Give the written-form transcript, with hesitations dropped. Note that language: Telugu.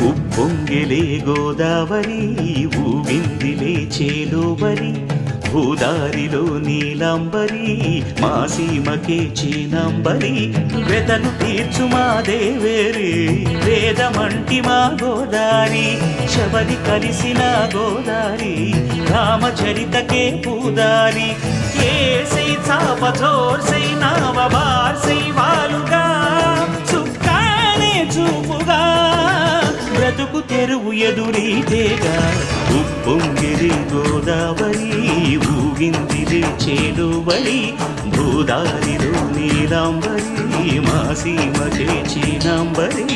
ఉప్పొంగిలే గోదావరి ఊగిందిలే చేలోబరి భూదారిలో నీలాంబరి మా సీమకే చీనాంబరి వెదలు తీర్చు మా దేవేరి వేదమంటి మా గోదారి శబరి కలిసిన గోదారి రామచరితకే పూదారి ఏసై చాప జోర్సై నావ బార్సై వాలుగా చుక్కానే చూపుగా బ్రతుకు తెరువు ఎదురీతేగా ఉప్పొంగిరి గోదావరి ఊగిందిలే చేలోబరి భూదారిలో నీలాంబరి మా సీమకే చీనాంబరి